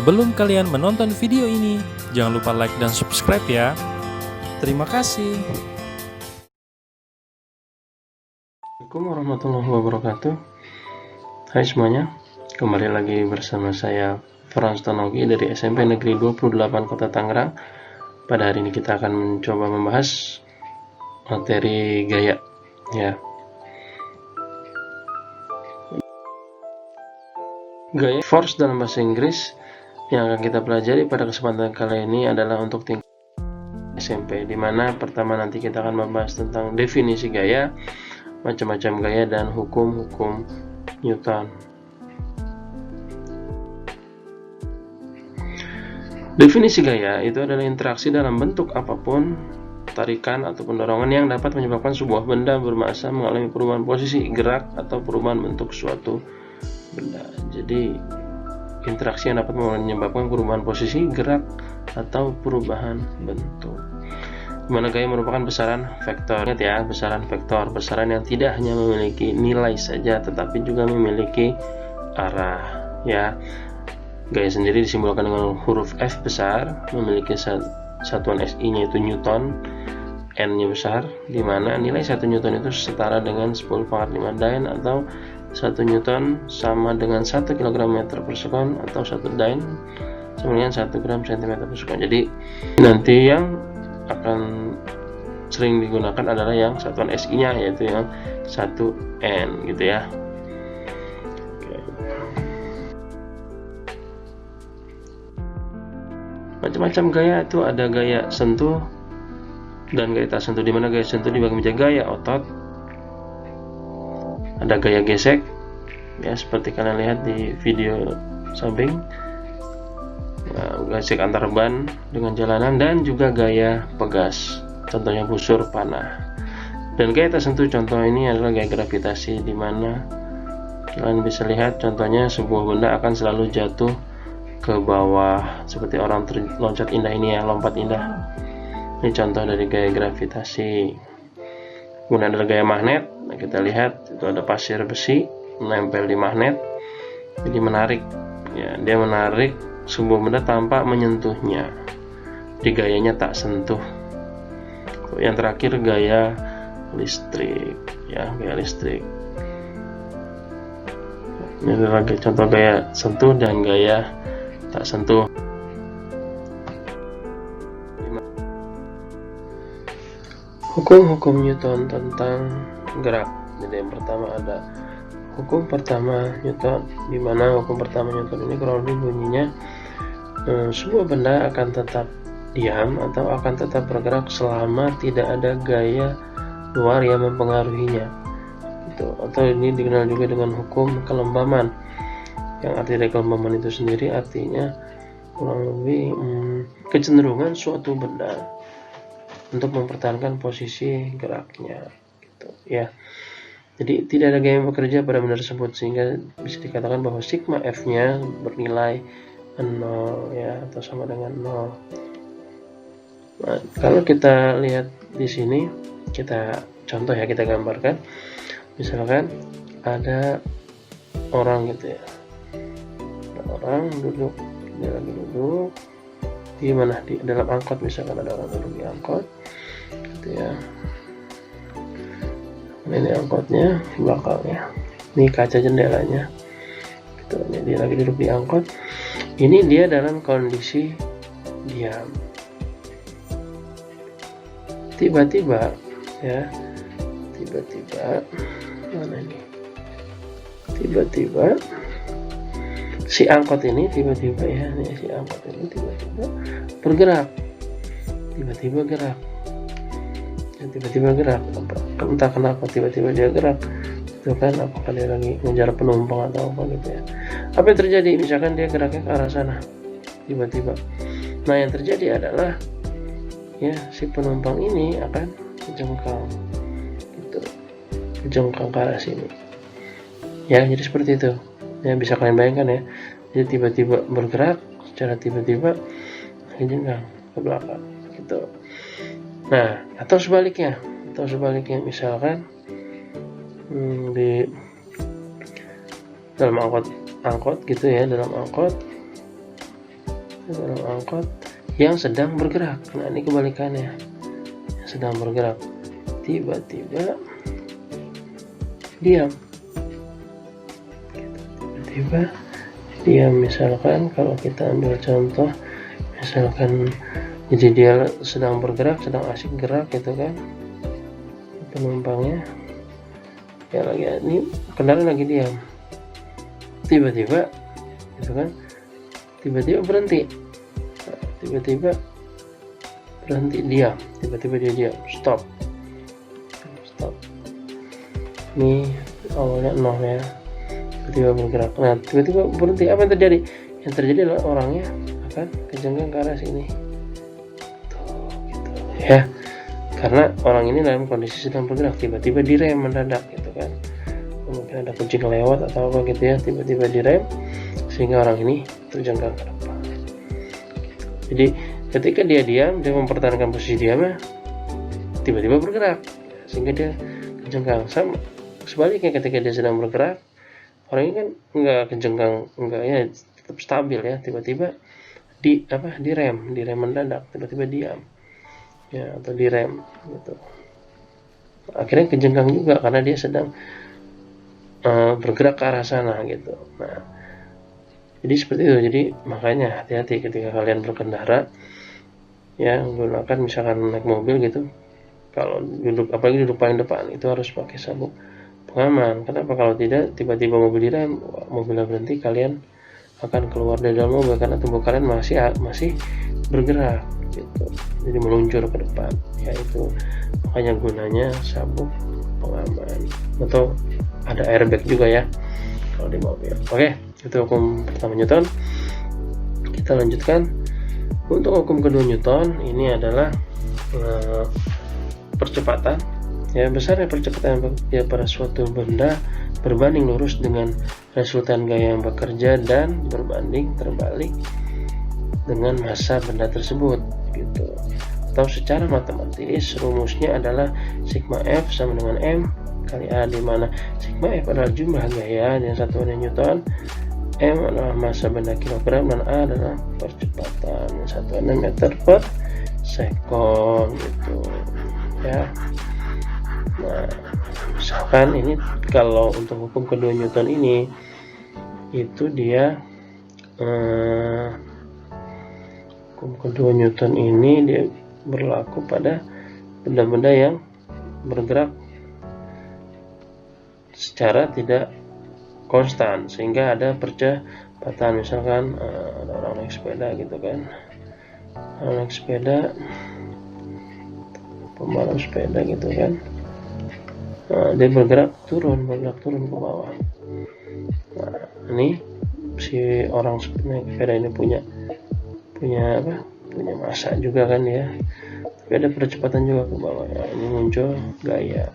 Sebelum kalian menonton video ini, jangan lupa like dan subscribe ya. Terima kasih. Assalamualaikum warahmatullahi wabarakatuh. Hai semuanya, kembali lagi bersama saya Frans Tonogi dari SMP Negeri 28 Kota Tangerang. Pada hari ini kita akan mencoba membahas materi gaya ya. Gaya force dalam bahasa Inggris yang akan kita pelajari pada kesempatan kali ini adalah untuk tingkat SMP, dimana pertama nanti kita akan membahas tentang definisi gaya, macam-macam gaya, dan hukum-hukum Newton. Definisi gaya itu adalah interaksi dalam bentuk apapun, tarikan ataupun dorongan yang dapat menyebabkan sebuah benda bermassa mengalami perubahan posisi, gerak, atau perubahan bentuk suatu benda. Jadi interaksi yang dapat menyebabkan perubahan posisi, gerak, atau perubahan bentuk. Dimana gaya merupakan besaran vektor. Ingat ya, besaran vektor, besaran yang tidak hanya memiliki nilai saja tetapi juga memiliki arah ya. Gaya sendiri disimbolkan dengan huruf F besar, memiliki satuan SI-nya itu Newton, N-nya besar, dimana nilai 1 Newton itu setara dengan 10⁵ Dyne, atau 1 Newton sama dengan 1 kg meter per sekon, atau 1 Dyne sama dengan 1 gram cm per sekon. Jadi nanti yang akan sering digunakan adalah yang satuan SI-nya, yaitu yang 1N gitu ya. Macam-macam gaya itu ada gaya sentuh dan gaya tak sentuh, dimana gaya sentuh dibagi menjadi gaya otot, ada gaya gesek ya, seperti kalian lihat di video samping, gesek antar ban dengan jalanan, dan juga gaya pegas, contohnya busur panah. Dan gaya tak sentuh contoh ini adalah gaya gravitasi, dimana kalian bisa lihat contohnya sebuah benda akan selalu jatuh ke bawah seperti orang loncat indah ini ya, lompat indah. Ini contoh dari gaya gravitasi. Kemudian ada gaya magnet. Nah, kita lihat itu ada pasir besi menempel di magnet, jadi menarik ya, dia menarik sebuah benda tanpa menyentuhnya. Di gayanya tak sentuh. Yang terakhir gaya listrik ya, gaya listrik. Ini adalah contoh gaya sentuh dan gaya tak sentuh. Hukum-hukum Newton tentang gerak. Jadi yang pertama ada hukum pertama Newton, di mana hukum pertama Newton ini kurang lebih bunyinya sebuah benda akan tetap diam atau akan tetap bergerak selama tidak ada gaya luar yang mempengaruhinya. Atau ini dikenal juga dengan hukum kelembaman. Yang arti dari kelembaman itu sendiri artinya kurang lebih kecenderungan suatu benda untuk mempertahankan posisi geraknya gitu ya. Jadi tidak ada gaya yang bekerja pada benda tersebut, sehingga bisa dikatakan bahwa sigma F nya bernilai 0 ya, atau sama dengan 0. Nah, kalau kita lihat di sini, kita contoh ya, kita gambarkan. Misalkan ada orang gitu ya, ada orang duduk, dia lagi duduk di mana, di dalam angkot, misalkan ada orang duduk di angkot gitu ya. Ini angkotnya di belakangnya, ini kaca jendelanya gitu. Dia lagi duduk di angkot, ini dia dalam kondisi diam. Tiba-tiba ya, tiba-tiba mana ini, tiba-tiba si angkot ini tiba-tiba ya, nih, si angkot ini tiba-tiba bergerak, tiba-tiba gerak, dan tiba-tiba gerak. Entah kenapa tiba-tiba dia gerak, itu kan apakah dia lagi ngejar penumpang atau apa gitu ya. Apa yang terjadi? Misalkan dia geraknya ke arah sana tiba-tiba, nah yang terjadi adalah ya, si penumpang ini akan kejengkang gitu, kejengkang ke arah sini ya. Jadi seperti itu ya, bisa kalian bayangkan ya. Jadi tiba-tiba bergerak secara tiba-tiba, kejengkang ke belakang gitu. Nah, atau sebaliknya misalkan di dalam angkot gitu ya, dalam angkot seorang angkot yang sedang bergerak. Nah, ini kebalikannya, yang sedang bergerak tiba-tiba diam. Tiba-tiba diam. Misalkan kalau kita ambil contoh, misalkan jadi dia sedang bergerak, sedang asik gerak gitu kan, penumpangnya ya lagi, ini kendaraan lagi diam, tiba-tiba gitu kan, tiba-tiba berhenti. Nah, tiba-tiba berhenti, diam, tiba-tiba dia diam, stop. Ini awalnya 0 ya, tiba-tiba bergerak. Nah, tiba-tiba berhenti, apa yang terjadi? Yang terjadi adalah orangnya akan kejengkang ke arah sini tuh, gitu ya, karena orang ini dalam kondisi sedang bergerak, tiba-tiba direm mendadak gitu kan, mungkin ada kucing lewat atau apa gitu ya, tiba-tiba direm sehingga orang ini terjengkang ke depan. Jadi ketika dia diam, dia mempertahankan posisi diamnya, tiba-tiba bergerak sehingga dia kejengkang. Sama sebaliknya, ketika dia sedang bergerak, orang ini kan enggak kejengkang, enggak ya, tetap stabil ya, tiba-tiba direm mendadak, tiba-tiba diam ya, atau direm gitu, akhirnya kejengkang juga karena dia sedang bergerak ke arah sana gitu. Nah, jadi seperti itu. Jadi makanya hati-hati ketika kalian berkendara ya, menggunakan misalkan naik mobil gitu, kalau duduk, apalagi duduk paling depan, itu harus pakai sabuk pengaman. Kenapa? Kalau tidak, tiba-tiba mobil direm, mobilnya berhenti, kalian akan keluar dari dalam mobil karena tubuh kalian masih bergerak gitu, jadi meluncur ke depan ya. Itu makanya gunanya sabuk pengaman, atau ada airbag juga ya kalau di mobil. Oke, itu hukum pertama Newton. Kita lanjutkan untuk hukum kedua Newton. Ini adalah percepatan ya, besarnya percepatan ya pada suatu benda berbanding lurus dengan resultan gaya yang bekerja dan berbanding terbalik dengan massa benda tersebut gitu. Atau secara matematis rumusnya adalah sigma F sama dengan M kali A, di mana sigma F adalah jumlah gaya yang satuannya Newton, M adalah massa benda kilogram, dan A adalah percepatan yang satuannya meter per sekon gitu ya. Nah, misalkan ini kalau untuk hukum kedua Newton ini, itu dia hukum kedua Newton ini dia berlaku pada benda-benda yang bergerak secara tidak konstan sehingga ada percepatan. Misalkan ada orang naik sepeda gitu kan, orang naik sepeda, pembalap sepeda gitu kan, dia bergerak turun ke bawah. Nah, ini si orang naik sepeda ini punya massa juga kan ya, tapi ada percepatan juga ke bawah ya, ini muncul gaya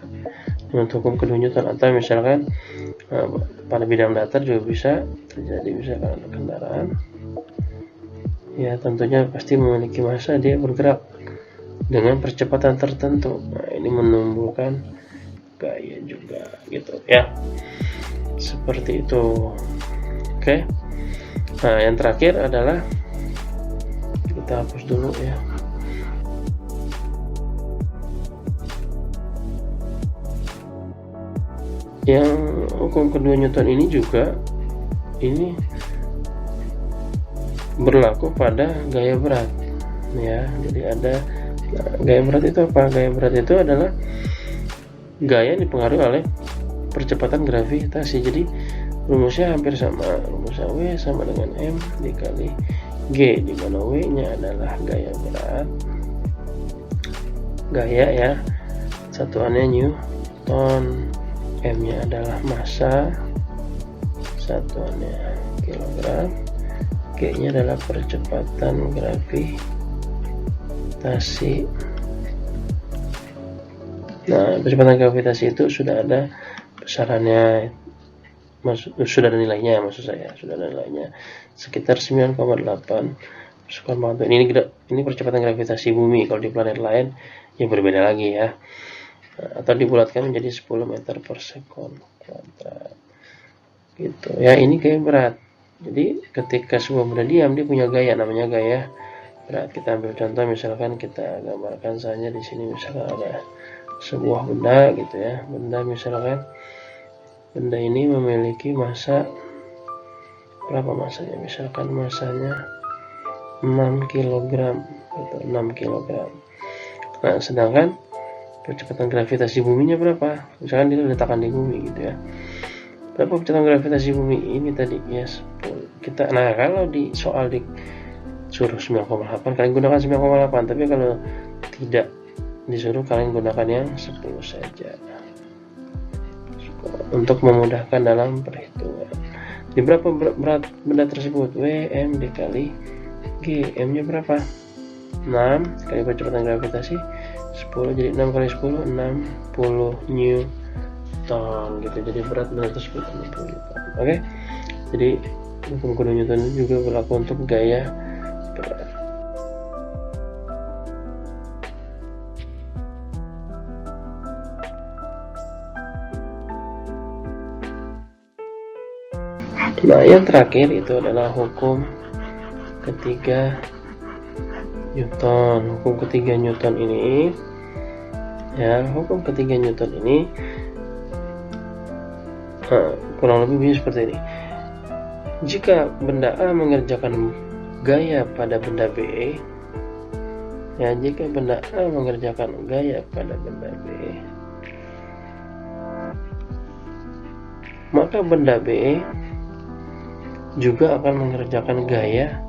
untuk hukum kedua Newton. Atau misalkan pada bidang datar juga bisa terjadi, misalkan ada kendaraan ya, tentunya pasti memiliki massa, dia bergerak dengan percepatan tertentu. Nah, ini menimbulkan gaya juga gitu ya, seperti itu. Oke. Nah, yang terakhir adalah, kita hapus dulu ya, yang hukum kedua Newton ini juga ini berlaku pada gaya berat ya. Jadi ada gaya berat itu apa? Gaya berat itu adalah gaya yang dipengaruhi oleh percepatan gravitasi. Jadi rumusnya hampir sama, rumusnya W sama dengan M dikali G, di mana W nya adalah gaya berat, gaya ya, satuannya Newton, M nya adalah massa, satuannya kilogram, G nya adalah percepatan gravitasi. Nah, percepatan gravitasi itu sudah ada besarannya, sudah ada nilainya, sudah ada nilainya sekitar 9,8 per magneton. Ini percepatan gravitasi bumi. Kalau di planet lain ya berbeda lagi ya, atau dibulatkan menjadi 10 meter per sekon kuadrat gitu ya. Ini gaya berat Jadi ketika sebuah benda diam, dia punya gaya, namanya gaya berat. Kita ambil contoh, misalkan kita gambarkan saja di sini, misalkan ada sebuah benda gitu ya, misalkan benda ini memiliki massa, berapa massanya, misalkan massanya 6 kg gitu, 6 kg. Nah, sedangkan percepatan gravitasi buminya berapa, misalkan dia diletakkan di bumi gitu ya, berapa percepatan gravitasi bumi ini tadi ya, 10. Nah kalau di soal disuruh 9,8, kalian gunakan 9,8, tapi kalau tidak disuruh, kalian gunakan yang 10 saja untuk memudahkan dalam perhitungan. Di berapa berat benda tersebut? WM dikali G. M nya berapa? 6 kali percepatan gravitasi 10, jadi 6 kali 10 60 Newton gitu. Jadi berat benda tersebut 60 Newton. Oke, jadi hukum kedua Newton juga berlaku untuk gaya berat. Nah, yang terakhir itu adalah hukum ketiga Newton. Hukum ketiga Newton ini ya, hukum ketiga Newton ini kurang lebih bunyi seperti ini. Jika benda A mengerjakan gaya pada benda B, ya, jika benda A mengerjakan gaya pada benda B, maka benda B juga akan mengerjakan gaya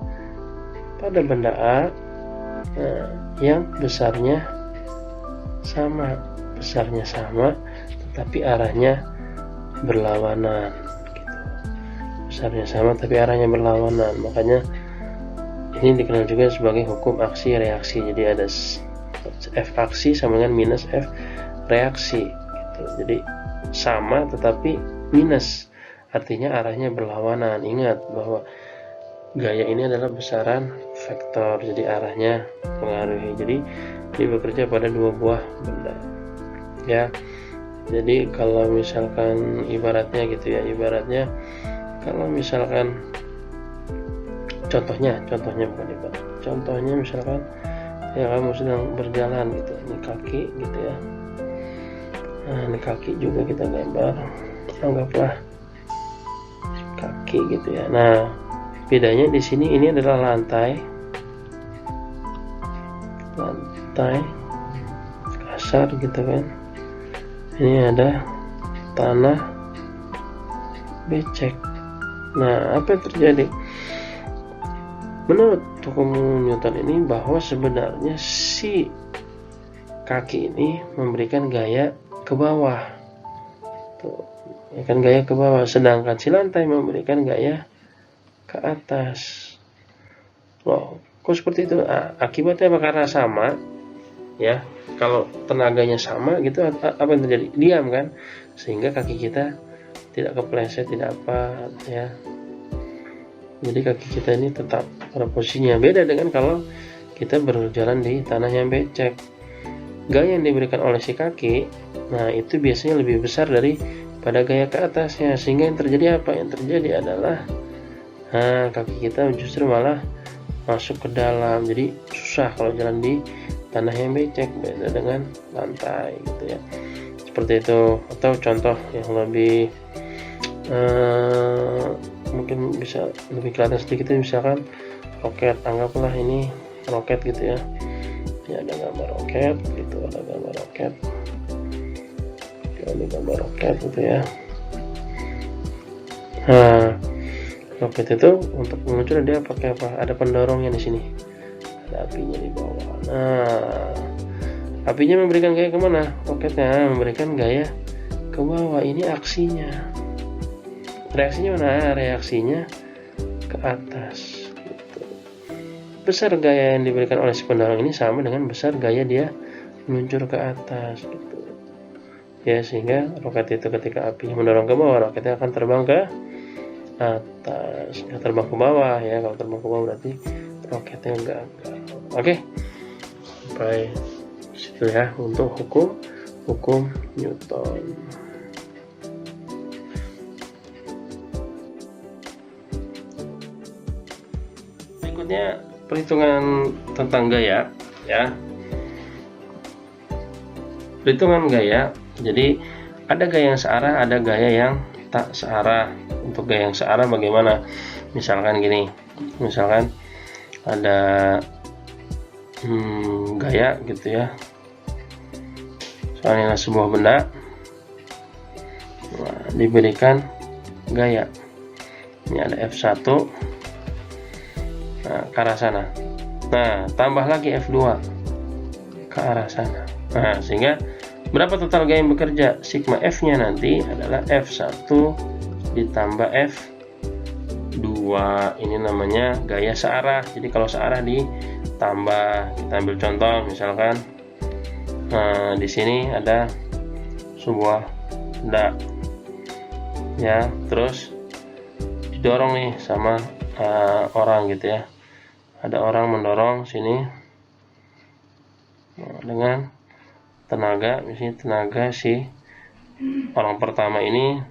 pada benda A yang besarnya sama, tetapi arahnya berlawanan gitu. Besarnya sama tapi arahnya berlawanan, makanya ini dikenal juga sebagai hukum aksi reaksi. Jadi ada F aksi sama dengan minus F reaksi gitu. Jadi sama tetapi minus, artinya arahnya berlawanan. Ingat bahwa gaya ini adalah besaran vektor, jadi arahnya mengaruhi. Jadi ini bekerja pada dua buah benda ya. Jadi kalau misalkan ibaratnya gitu ya, ibaratnya kalau misalkan contohnya bukan ibarat, contohnya misalkan ya kamu sedang berjalan gitu, ini kaki gitu ya. Nah, ini kaki juga kita gambar, anggaplah kaki gitu ya. Nah, bedanya di sini ini adalah lantai kasar gitu kan. Ini ada tanah becek. Nah, apa yang terjadi? Menurut hukum Newton ini, bahwa sebenarnya si kaki ini memberikan gaya ke bawah. Tuh, ya kan, gaya ke bawah, sedangkan si lantai memberikan gaya ke atas. Loh, kok seperti itu? Akibatnya apa? Karena sama ya. Kalau tenaganya sama gitu, apa yang terjadi? Diam kan? Sehingga kaki kita tidak kepleset, tidak apa ya. Jadi kaki kita ini tetap pada posisinya. Beda dengan kalau kita berjalan di tanah yang becek. Gaya yang diberikan oleh si kaki, nah itu biasanya lebih besar daripada gaya ke atasnya. Sehingga yang terjadi apa? Yang terjadi adalah kaki kita justru malah masuk ke dalam. Jadi susah kalau jalan di tanah yang becek, beda dengan lantai gitu ya. Seperti itu. Atau contoh yang lebih mungkin bisa lebih kelihatan sedikit, misalkan roket. Anggaplah ini roket gitu ya. Ya, ada gambar roket gitu, ada gambar roket. Ini gambar roket gitu ya. Nah, roket itu untuk meluncur dia pakai apa? Ada pendorongnya di sini. Ada apinya di bawah. Nah, apinya memberikan gaya kemana? Roketnya memberikan gaya ke bawah. Ini aksinya. Reaksinya mana? Reaksinya ke atas. Gitu. Besar gaya yang diberikan oleh si pendorong ini sama dengan besar gaya dia meluncur ke atas. Gitu. Ya, sehingga roket itu ketika apinya mendorong ke bawah, roketnya akan terbang ke atas. Nggak terbang ke bawah ya. Kalau terbang ke bawah berarti roketnya gagal. Oke, sampai situ ya untuk hukum Newton. berikutnya perhitungan tentang gaya ya. Perhitungan gaya. Jadi ada gaya yang searah, ada gaya yang tak searah. Untuk gaya yang searah bagaimana? Misalkan gini. Misalkan ada gaya gitu ya. Soalnya sebuah benda diberikan gaya. Ini ada F1 ke arah sana. Nah, tambah lagi F2 ke arah sana. Nah, sehingga berapa total gaya yang bekerja? Sigma F-nya nanti adalah F1 ditambah F2. Ini namanya gaya searah. Jadi kalau searah ditambah. Kita ambil contoh misalkan di sini ada sebuah benda ya, terus didorong nih sama orang gitu ya. Ada orang mendorong sini dengan tenaga, misalnya tenaga si orang pertama ini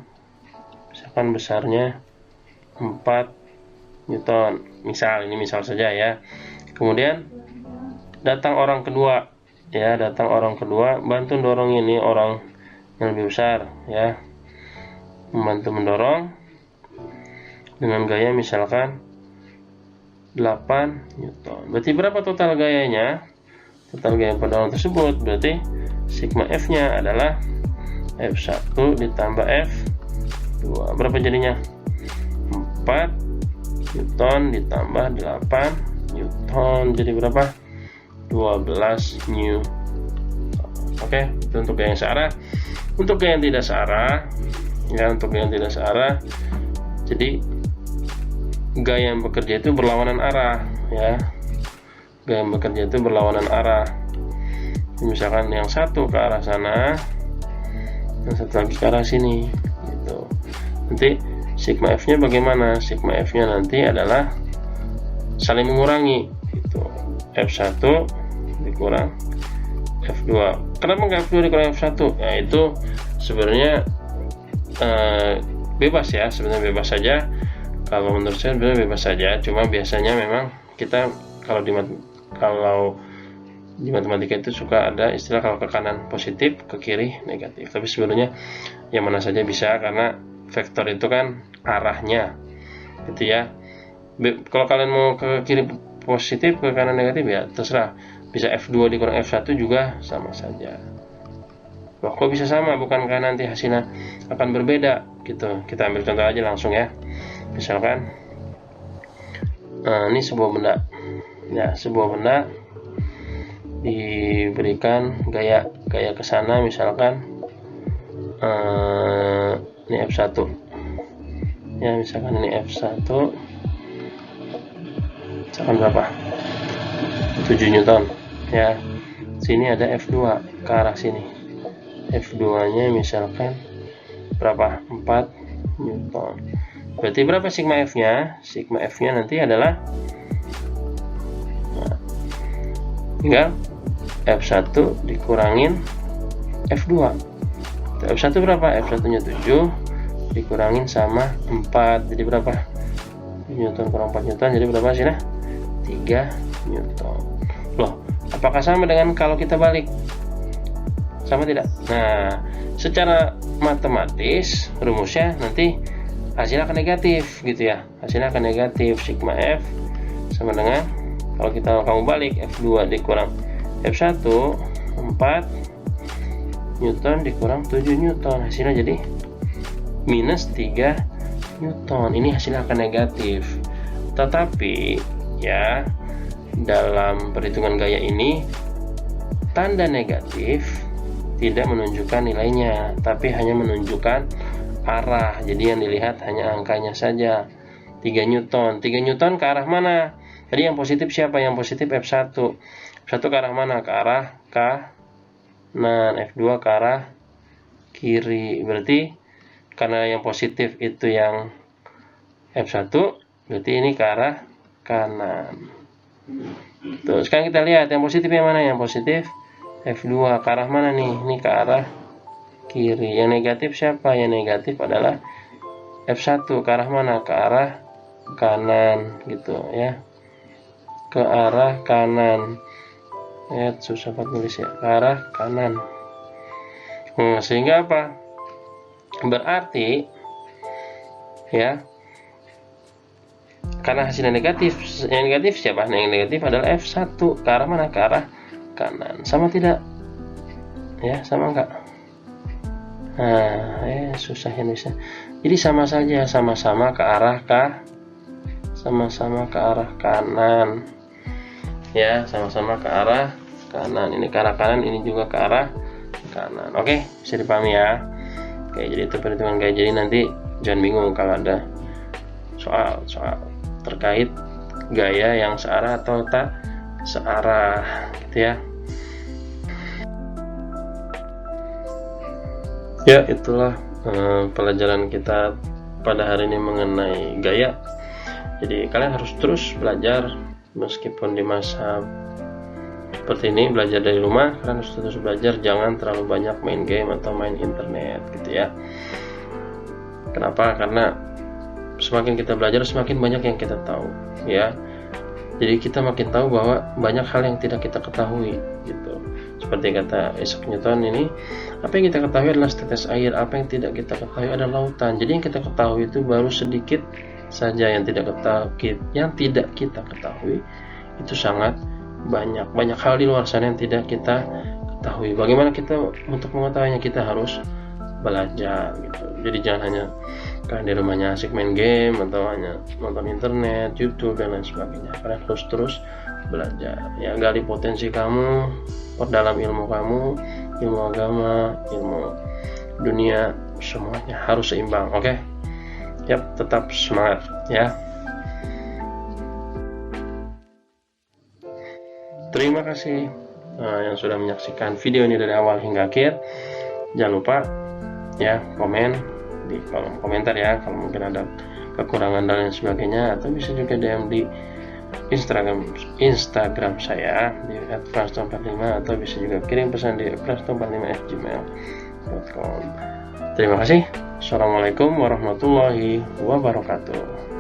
misalkan besarnya 4 Newton, misal, ini misal saja ya. Kemudian datang orang kedua ya, datang orang kedua bantu dorong ini orang yang lebih besar ya, membantu mendorong dengan gaya misalkan 8 Newton. Berarti berapa total gayanya? Total gaya pendorong tersebut berarti sigma F-nya adalah F1 ditambah F2. Berapa jadinya? 4 Newton ditambah 8 Newton. Jadi berapa? 12 Newton. Oke, itu untuk gaya yang searah. Untuk gaya yang tidak searah ya, untuk gaya yang tidak searah, jadi gaya yang bekerja itu berlawanan arah ya. Gaya yang bekerja itu berlawanan arah. Misalkan yang satu ke arah sana, yang satu lagi ke arah sini gitu. Nanti sigma F-nya bagaimana? Sigma F-nya nanti adalah saling mengurangi gitu. F1 dikurang F2. Kenapa nggak F2 dikurang F1? Ya itu sebenarnya bebas ya, sebenarnya bebas saja. Kalau menurut saya sebenarnya bebas saja. Cuma biasanya memang kita kalau di matematika itu suka ada istilah kalau ke kanan positif, ke kiri negatif. Tapi sebenarnya yang mana saja bisa, karena vektor itu kan arahnya gitu ya. Kalau kalian mau ke kiri positif, ke kanan negatif ya terserah. Bisa F2 dikurang F1 juga sama saja. Loh, kok bisa sama? Bukankah nanti hasilnya akan berbeda gitu? Kita ambil contoh aja langsung ya. Misalkan ini sebuah benda ya, sebuah benda diberikan gaya ke sana, misalkan ini F1 ya, misalkan ini F1 misalkan berapa? 7 Newton ya. Sini ada F2 ke arah sini. F2 nya misalkan berapa? 4 Newton. Berarti berapa sigma F nya? Sigma F nya nanti adalah tinggal F1 dikurangin F2. F1 berapa? F1 nya 7 dikurangin sama 4. Jadi berapa? Newton kurang 4 Newton, jadi berapa sih nah? 3 Newton. Loh, apakah sama dengan kalau kita balik? Sama tidak? Nah, secara matematis rumusnya nanti hasilnya akan negatif gitu ya. Hasilnya akan negatif. Sigma F sama dengan kalau kamu balik F2 dikurang F1 4 Newton dikurang 7 Newton. Hasilnya jadi minus 3 Newton. Ini hasilnya akan negatif. Tetapi ya, dalam perhitungan gaya ini tanda negatif tidak menunjukkan nilainya, tapi hanya menunjukkan arah. Jadi yang dilihat hanya angkanya saja. 3 Newton. 3 Newton ke arah mana? Tadi yang positif siapa? Yang positif F1. F1 ke arah mana? Ke arah kanan. F2 ke arah kiri. Berarti karena yang positif itu yang F1, berarti ini ke arah kanan. Tuh, sekarang kita lihat yang positif yang mana? Yang positif F2 ke arah mana nih? Ini ke arah kiri. Yang negatif siapa? Yang negatif adalah F1 ke arah mana? Ke arah kanan gitu ya. ke arah kanan. Susah banget nulis ya, ke arah kanan. Sehingga apa? Berarti ya, karena hasilnya negatif, yang negatif siapa? Yang negatif adalah F1. Ke arah mana? Ke arah kanan. Sama tidak? Ya, sama enggak? Nah, susah ya nulisnya. Jadi sama saja, sama-sama ke arah kanan. Ya, sama-sama ke arah kanan. Ini ke arah kanan, ini juga ke arah kanan. Oke, bisa dipahami ya. Oke, jadi itu perhitungan gaya. Jadi nanti jangan bingung kalau ada soal terkait gaya yang searah atau tak searah, gitu ya. Ya, itulah pelajaran kita pada hari ini mengenai gaya. Jadi kalian harus terus belajar meskipun di masa seperti ini, belajar dari rumah. Kalian harus terus belajar, jangan terlalu banyak main game atau main internet, gitu ya. Kenapa? Karena semakin kita belajar, semakin banyak yang kita tahu, ya. Jadi kita makin tahu bahwa banyak hal yang tidak kita ketahui, gitu. Seperti kata Isaac Newton ini, apa yang kita ketahui adalah setetes air, apa yang tidak kita ketahui adalah lautan. Jadi yang kita ketahui itu baru sedikit saja, yang tidak kita ketahui itu sangat banyak hal di luar sana yang tidak kita ketahui. Bagaimana kita untuk mengetahuinya? Kita harus belajar, gitu. Jadi jangan hanya kalian di rumahnya asik main game atau hanya nonton internet, YouTube dan lain sebagainya. Kalian harus terus belajar, ya. Gali potensi kamu, perdalam ilmu kamu, ilmu agama, ilmu dunia, semuanya harus seimbang. Oke? Yap, tetap semangat ya. Terima kasih yang sudah menyaksikan video ini dari awal hingga akhir. Jangan lupa ya komen di kolom komentar ya kalau mungkin ada kekurangan dan lain sebagainya, atau bisa juga DM di Instagram saya di @prasto45, atau bisa juga kirim pesan di prasto45@gmail.com. Terima kasih. Assalamualaikum warahmatullahi wabarakatuh.